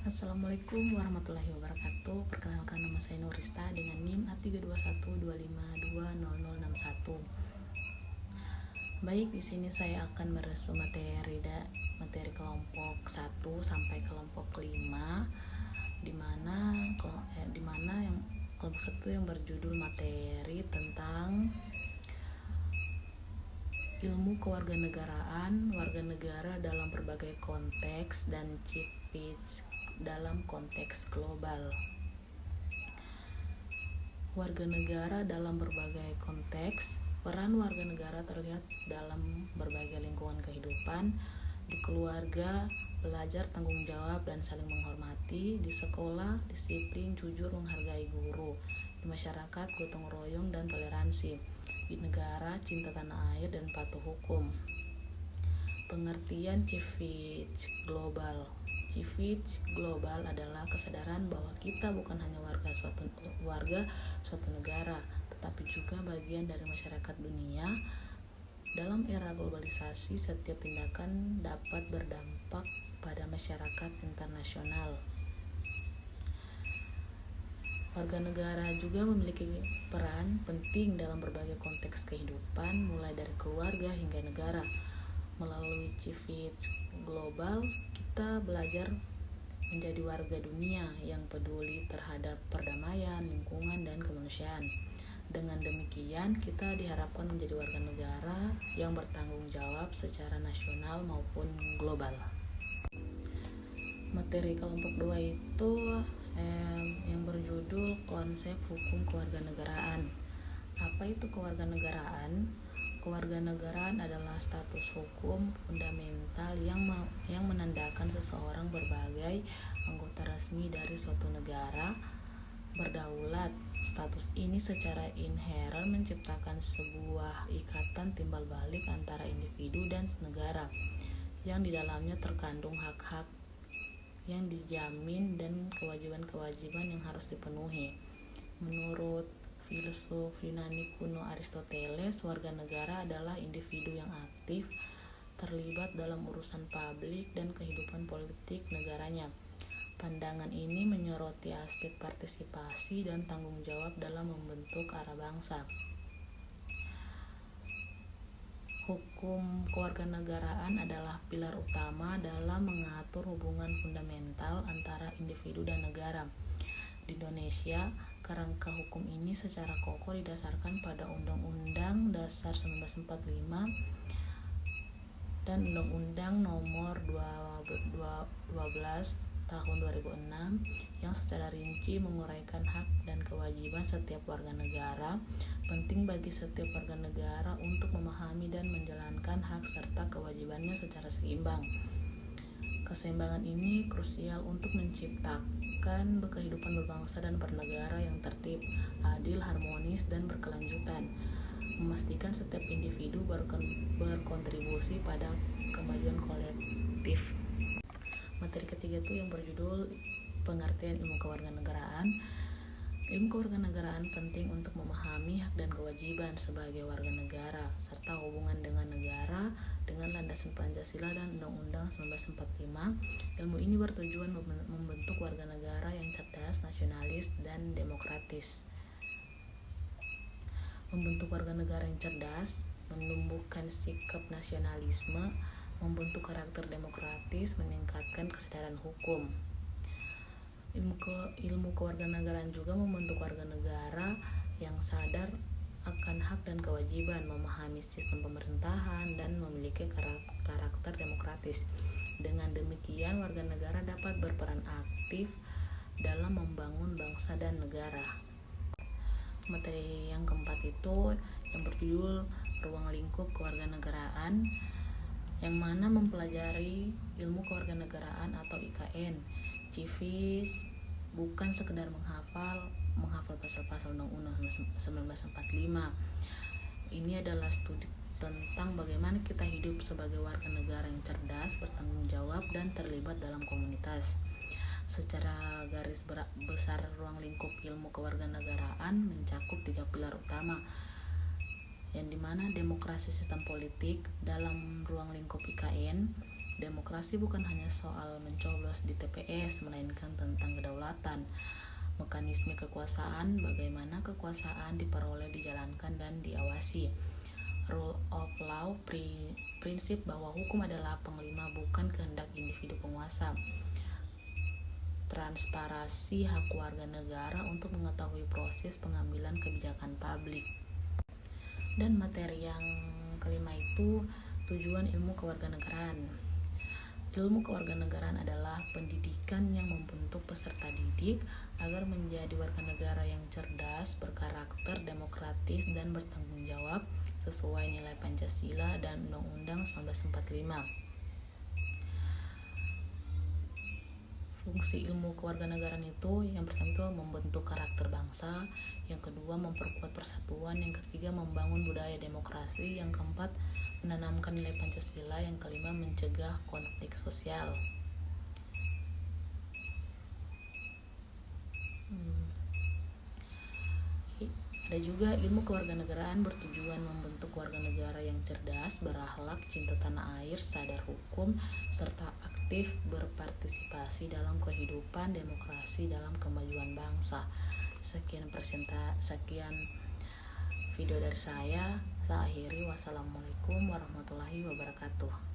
Assalamualaikum warahmatullahi wabarakatuh. Perkenalkan, nama saya Nurista dengan NIM A32125200061. Baik, di sini saya akan meresu materi kelompok 1 sampai kelompok 5, di mana yang kelompok 1 yang berjudul materi tentang ilmu kewarganegaraan, warga negara dalam berbagai konteks, dan CIVIC dalam konteks global. Warga negara dalam berbagai konteks. Peran warga negara terlihat dalam berbagai lingkungan kehidupan: di keluarga, belajar tanggung jawab dan saling menghormati; di sekolah, disiplin, jujur, menghargai guru; di masyarakat, gotong royong dan toleransi; di negara, cinta tanah air dan patuh hukum. Pengertian CIVIC global. CIVIC global adalah kesadaran bahwa kita bukan hanya warga suatu negara, tetapi juga bagian dari masyarakat dunia. Dalam era globalisasi, setiap tindakan dapat berdampak pada masyarakat internasional. Warga negara juga memiliki peran penting dalam berbagai konteks kehidupan, mulai dari keluarga hingga negara. Melalui CIVIC global, kita belajar menjadi warga dunia yang peduli terhadap perdamaian, lingkungan, dan kemanusiaan. Dengan demikian, kita diharapkan menjadi warga negara yang bertanggung jawab secara nasional maupun global. Materi kelompok 2 itu yang berjudul konsep hukum kewarganegaraan. Apa itu kewarganegaraan? Kewarganegaraan adalah status hukum fundamental yang menandakan seseorang sebagai anggota resmi dari suatu negara berdaulat. Status ini secara inheren menciptakan sebuah ikatan timbal balik antara individu dan negara, yang di dalamnya terkandung hak-hak yang dijamin dan kewajiban-kewajiban yang harus dipenuhi. Menurut filsuf Yunani kuno Aristoteles, warga negara adalah individu yang aktif, terlibat dalam urusan publik dan kehidupan politik negaranya. Pandangan ini menyoroti aspek partisipasi dan tanggung jawab dalam membentuk arah bangsa. Hukum kewarganegaraan adalah pilar utama dalam mengatur hubungan fundamental antara individu dan negara. Di Indonesia, kerangka hukum ini secara kokoh didasarkan pada Undang-Undang Dasar 1945 dan Undang-Undang Nomor 12 Tahun 2006 yang secara rinci menguraikan hak dan kewajiban setiap warga negara. Penting bagi setiap warga negara untuk memahami dan menjalankan hak serta kewajibannya secara seimbang. Keseimbangan ini krusial untuk menciptakan kehidupan berbangsa dan bernegara yang tertib, adil, harmonis, dan berkelanjutan, memastikan setiap individu berkontribusi pada kemajuan kolektif. Materi ketiga itu yang berjudul pengertian ilmu kewarganegaraan. Ilmu kewarganegaraan penting untuk memahami hak dan kewajiban sebagai warga negara, serta hubungan dengan negara dengan landasan Pancasila dan Undang-Undang 1945. Ilmu ini bertujuan membentuk warga negara yang cerdas, nasionalis, dan demokratis. Membentuk warga negara yang cerdas, menumbuhkan sikap nasionalisme, membentuk karakter demokratis, meningkatkan kesadaran hukum. Ilmu kewarganegaraan juga membentuk warga negara yang sadar akan hak dan kewajiban, memahami sistem pemerintahan, dan memiliki karakter demokratis. Dengan demikian, warga negara dapat berperan aktif dalam membangun bangsa dan negara. Materi yang keempat itu yang berjudul ruang lingkup kewarganegaraan, yang mana mempelajari ilmu kewarganegaraan atau IKN. CIVIC bukan sekedar menghafal pasal-pasal Undang-Undang 1945. Ini adalah studi tentang bagaimana kita hidup sebagai warga negara yang cerdas, bertanggung jawab, dan terlibat dalam komunitas. Secara garis besar, ruang lingkup ilmu kewarganegaraan mencakup 3 pilar utama, yang dimana demokrasi sistem politik dalam ruang lingkup IKN, Demokrasi bukan hanya soal mencoblos di TPS, melainkan tentang kedaulatan, mekanisme kekuasaan, bagaimana kekuasaan diperoleh, dijalankan, dan diawasi. Rule of law, prinsip bahwa hukum adalah panglima bukan kehendak individu penguasa. Transparansi hak warga negara untuk mengetahui proses pengambilan kebijakan publik. Dan materi yang kelima itu tujuan ilmu kewarganegaraan. Ilmu kewarganegaraan adalah pendidikan yang membentuk peserta didik agar menjadi warga negara yang cerdas, berkarakter, demokratis, dan bertanggung jawab sesuai nilai Pancasila dan Undang-Undang 1945. Fungsi ilmu kewarganegaraan itu yang pertama itu membentuk karakter bangsa, yang kedua memperkuat persatuan, yang ketiga membangun budaya demokrasi, yang keempat menanamkan nilai Pancasila, yang kelima mencegah konflik sosial. Ada juga ilmu kewarganegaraan bertujuan membentuk warga negara yang cerdas, berakhlak, cinta tanah air, sadar hukum, serta aktif berpartisipasi dalam kehidupan demokrasi dalam kemajuan bangsa. Sekian video dari saya akhiri. Wassalamualaikum warahmatullahi wabarakatuh.